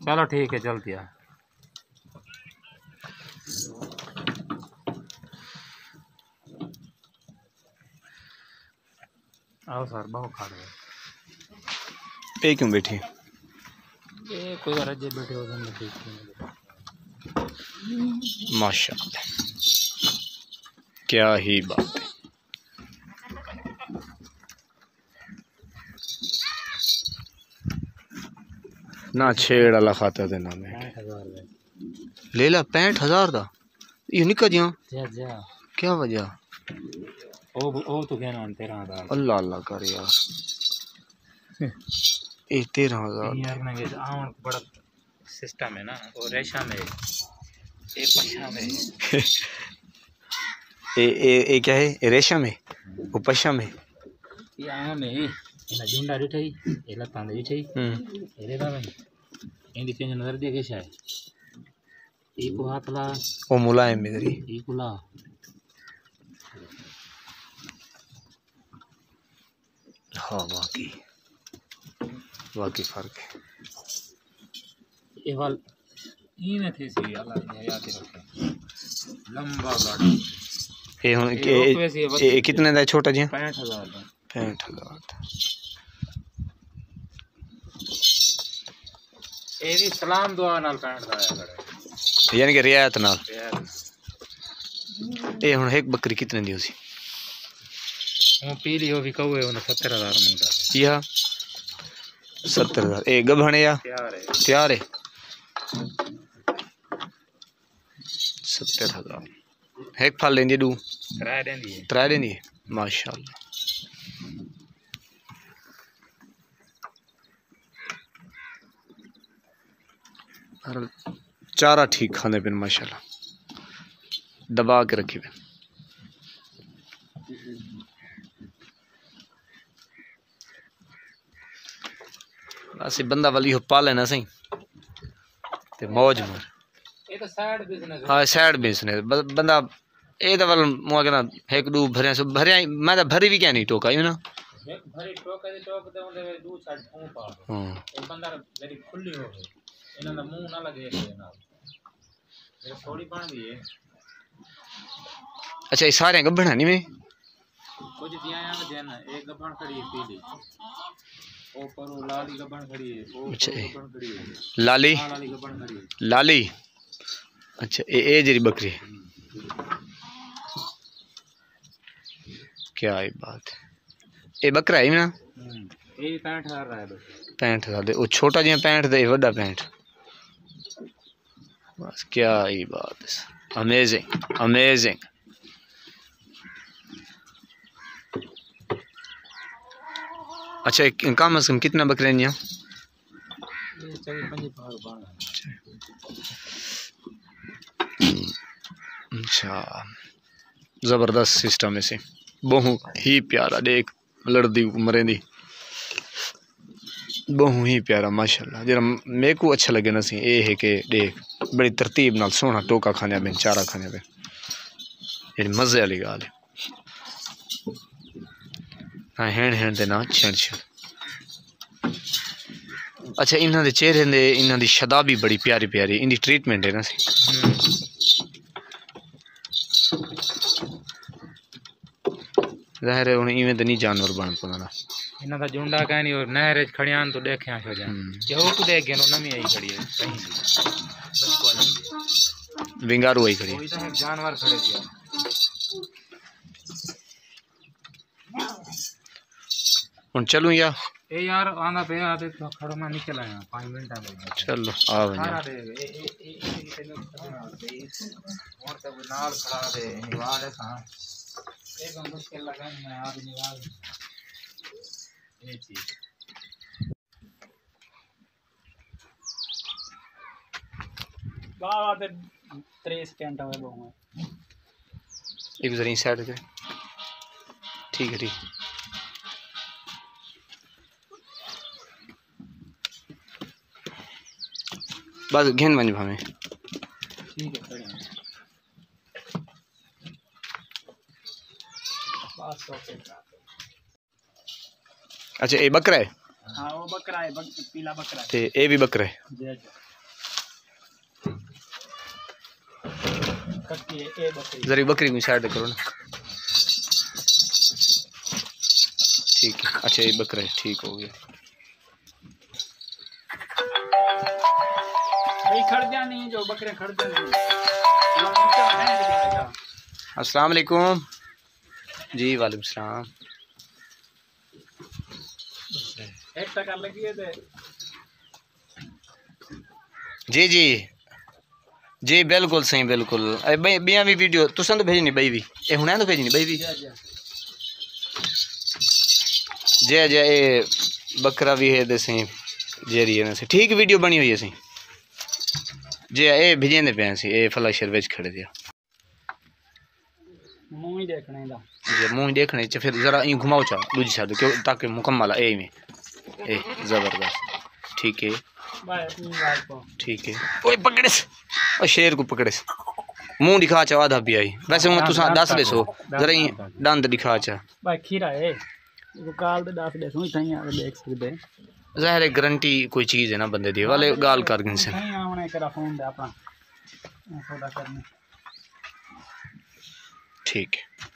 चलो ठीक है, चलती है। आओ सर, बहुत खा रहे पे क्यों बैठी? ये कोई रजे बैठे हो माशाअल्लाह, क्या ही बात है। ना छेड़ वाला खाता थे ना मैं 65,000 ले ला 65,000 का। ये निका जिया जा क्या वजह? ओ तो कहना 13,000 अल्लाह अल्लाह कर यार। ये 13,000 यार ना, ये आवन बड़ा सिस्टम है ना। और रेशा में एक पशा में ए क्या है? ए रेशम है वो पशम है। ये आम है इन जुंडा रिठई एला तांदे रिठई एरे बाबा इंदी चेंज नजर दे के शाय ई को हाथ ला वो मुलायम है तेरी। ई को ला हाँ वाकई वाकई फर्क है। ये वाल ई ने थे सी अल्लाह याद रखे लंबा गाड़ी। ये हुन ये कितने दा छोटा जी? 65,000 का। 65,000 ए भी सलाम दुआ नाल 65,000 आया करे, यानी कि रियायत नाल। यार ये हुन एक बकरी कितने दी होसी? वो पीली हो भी कौए उन 70,000 मंगता है। या 70,000 ए गभण या तैयार है 70,000 एक फल लेंदी दू किराया देंदी है त्रै देंदी है माशाअल्लाह। चारा ठीक खाने पे माशाल्लाह, दबा के रखी पे। बस बंदा वाली हो पाले ना सही ते मौज मार। ये तो साइड बिजनेस है। हाँ साइड बिजनेस बंदा ए तो वाल मुआ के ना एक दू भरिया सो भरिया मैं तो भरी भी क्या नहीं टोका यू ना एक भरी टोक दे दू छाड़ मुंह पा हां एक बंदा मेरी खुली हो गई इना दा मुंह ना लगे के ना मेरे थोड़ी बन गई है। अच्छा ये सारे गब्बण नहीं में कुछ दिया यहां देना एक गबन खड़ी है पीली ओ पर वो लाली गबन खड़ी है वो अच्छा गबन खड़ी है लाली लाली गबन खड़ी है लाली। अच्छा ए जरी बकरी क्या है बात है। ये बकरा है ना ये 65,000 रहा है बस 65,000 दे वो छोटा जिहा 65 दे बड़ा 65 बस क्या ही बात है। Amazing amazing. अच्छा कम से कम कितना बकरे हैं यहाँ? ये 4-5 बार अच्छा जबरदस्त सिस्टम है से बहुत ही प्यारा देख लड़दी मरेंदी बहुत ही प्यारा माशाल्लाह। जरा मेरे को अच्छा लगे ना सी ये है कि देख बड़ी तरतीब नाल सोना टोका खाने पे चारा खाने पे ये मजे वाली गाल है। हाँ हैंड हैंड दे ना छण छण। अच्छा इन्हां दे चेहरे दे इन्हां दी शदा भी बड़ी प्यारी प्यारी इनकी ट्रीटमेंट है ना सी। ज़ाहिर है उन्हें इवें तो नहीं जानवर बन पाना इना दा जुंडा कहनी और नहर च खड़ियान तो देखिया हो जान जो को देख गए नो नमी आई खड़ी है कहीं विंगारू आई खड़ी कोई तो एक जानवर खड़े दिया हुन चलूं या ए यार आंदा पे आते तो खड़ो मैं निकल आया 5 मिनट में चलो आ सारा वने दे ए और तो नाल खड़ा दे निवाल है सा एक मुश्किल लगा मैं आज निवाल ये चीज बात 30 सेकंड है बहु एक जरी साइड के ठीक है ठीक बस घेन बन भावे ठीक है खड़े हैं बस ओके। अच्छा ये बकरा है हां वो बकरा है पीला बकरा है ते ये भी बकरा है जी जी कक्की ए बकरी जरा बकरी को साइड करो ना। ठीक है, अच्छा ये बकरा है, ठीक हो गया। भाई खड़ जानी जो बकरे खड़ जानी। अस्सलाम वालेकुम जी। वालेकुम सलाम। एक टका लगी है जी जी जी बिल्कुल सही बिल्कुल। भाई बिया भी वीडियो तुसन तो भेजनी बई भी ए हुणे तो भेजनी बई भी जे जे ए बकरा भी है दे सही जेरी है से ठीक वीडियो बनी हुई है सही जे ए भेजेंदे पे सी ए फ्लैशर विच खड़े दिया मुंह ही देखने दा जे मुंह देखने च फिर जरा यूं घुमाओ चा दूजी साइड क्यों ताकि मुकम्मल ए में ए जबरदस्त। ठीक है भाई अपनी बात को ठीक है। ओए पकड़े ओ शेर को पकड़े मुंह दिखा चा आधा भी आई वैसे मैं तुसा दस दे सो जरा ही दंद दिखा चा भाई खीरा है वो काल दे दस दे सो इथाई आ देख सकदे ज़ाहिर है गारंटी कोई चीज़ है ना बंदे दी वाले गाल कर गन से नहीं आने करा फोन दे अपना सौदा करने। ठीक है।